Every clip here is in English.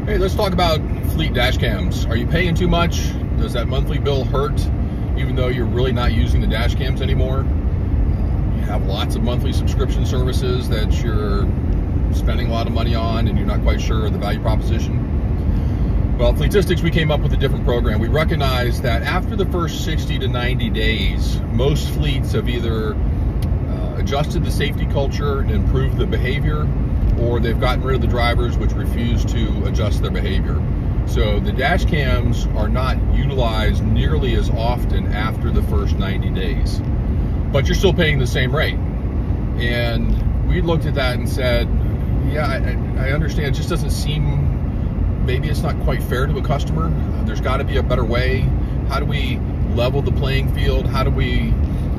Hey, let's talk about fleet dash cams. Are you paying too much? Does that monthly bill hurt, even though you're really not using the dash cams anymore? You have lots of monthly subscription services that you're spending a lot of money on and you're not quite sure of the value proposition. Well, at Fleetistics, we came up with a different program. We recognize that after the first 60 to 90 days, most fleets have either adjusted the safety culture and improved the behavior, or they've gotten rid of the drivers which refuse to adjust their behavior. So the dash cams are not utilized nearly as often after the first 90 days, but you're still paying the same rate. And we looked at that and said, yeah, I understand, it just doesn't seem, maybe it's not quite fair to a customer. There's got to be a better way. How do we level the playing field? How do we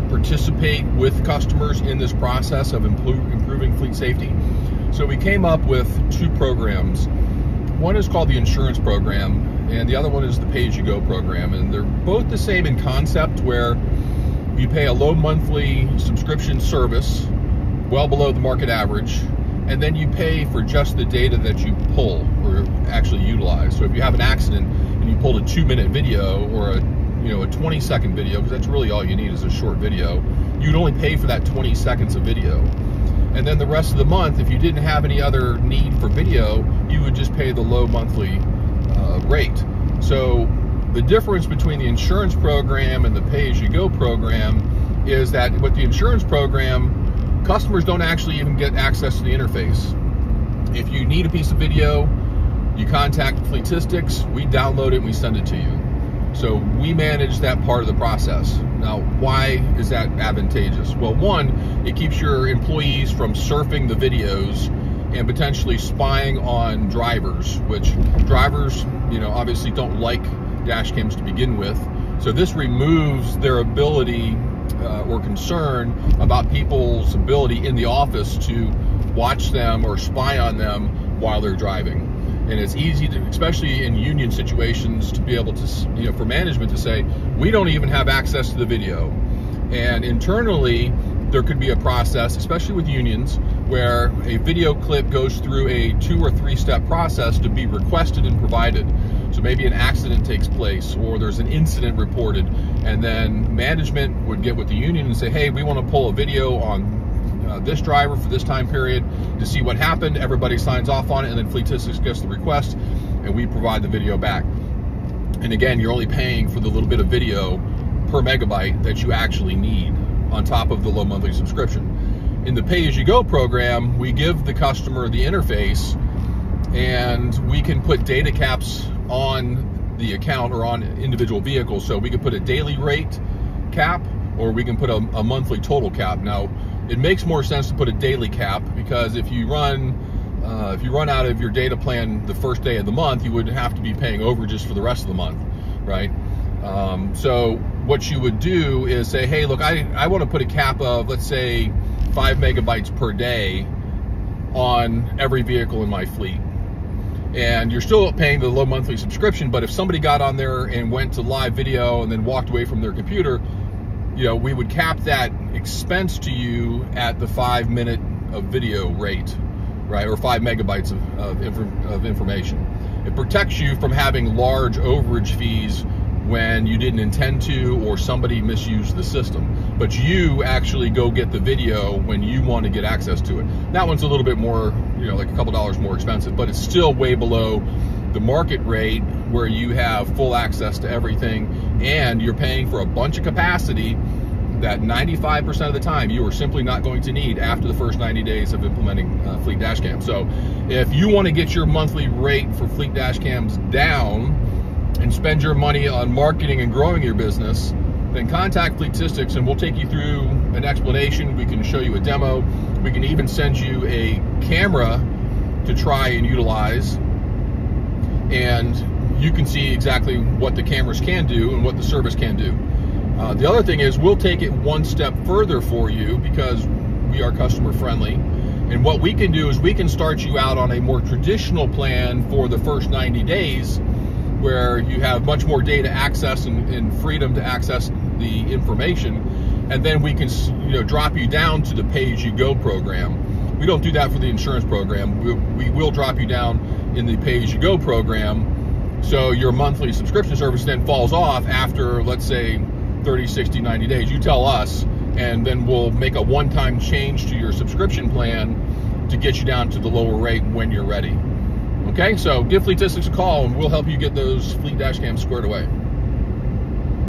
participate with customers in this process of improving fleet safety? So we came up with two programs. One is called the insurance program, and the other one is the pay-as-you-go program. And they're both the same in concept, where you pay a low monthly subscription service, well below the market average, and then you pay for just the data that you pull or actually utilize. So if you have an accident and you pulled a 2-minute video or a 20-second video, because that's really all you need is a short video, you'd only pay for that 20 seconds of video. And then the rest of the month, if you didn't have any other need for video, you would just pay the low monthly rate. So the difference between the insurance program and the pay-as-you-go program is that with the insurance program, customers don't actually even get access to the interface. If you need a piece of video, you contact Fleetistics, we download it and we send it to you. So we manage that part of the process. Now, why is that advantageous? Well, one, it keeps your employees from surfing the videos and potentially spying on drivers, which drivers, obviously don't like dash cams to begin with. So this removes their ability or concern about people's ability in the office to watch them or spy on them while they're driving. And it's easy to, especially in union situations, to be able to, for management to say, we don't even have access to the video. And internally, there could be a process, especially with unions, where a video clip goes through a 2 or 3 step process to be requested and provided. So maybe an accident takes place or there's an incident reported, and then management would get with the union and say, hey, we want to pull a video on this driver for this time period to see what happened. Everybody signs off on it, and then Fleetistics gets the request and we provide the video back. And again, you're only paying for the little bit of video per megabyte that you actually need on top of the low monthly subscription. In the pay-as-you-go program, we give the customer the interface, and we can put data caps on the account or on individual vehicles. So we can put a daily rate cap, or we can put a monthly total cap. Now, it makes more sense to put a daily cap, because if you run out of your data plan the first day of the month, you would have to be paying overages for the rest of the month, right? So what you would do is say, hey, look, I want to put a cap of, let's say, 5 megabytes per day on every vehicle in my fleet. And you're still paying the low monthly subscription, but if somebody got on there and went to live video and then walked away from their computer, we would cap that expense to you at the 5-minute of video rate, right? Or 5 megabytes of information. It protects you from having large overage fees when you didn't intend to, or somebody misused the system. But you actually go get the video when you want to get access to it. That one's a little bit more, like a couple dollars more expensive, but it's still way below the market rate, where you have full access to everything and you're paying for a bunch of capacity that 95% of the time you are simply not going to need after the first 90 days of implementing Fleet Dashcam. So if you want to get your monthly rate for Fleet Dashcams down and spend your money on marketing and growing your business, then contact Fleetistics and we'll take you through an explanation. We can show you a demo. We can even send you a camera to try and utilize, and you can see exactly what the cameras can do and what the service can do. The other thing is, we'll take it one step further for you, because we are customer friendly. And what we can do is we can start you out on a more traditional plan for the first 90 days, where you have much more data access and freedom to access the information. And then we can drop you down to the pay-as-you-go program. We don't do that for the insurance program. We will drop you down in the pay-as-you-go program. So your monthly subscription service then falls off after, let's say, 30, 60, 90 days. You tell us, and then we'll make a one-time change to your subscription plan to get you down to the lower rate when you're ready. Okay, so give Fleetistics a call and we'll help you get those fleet dash cams squared away.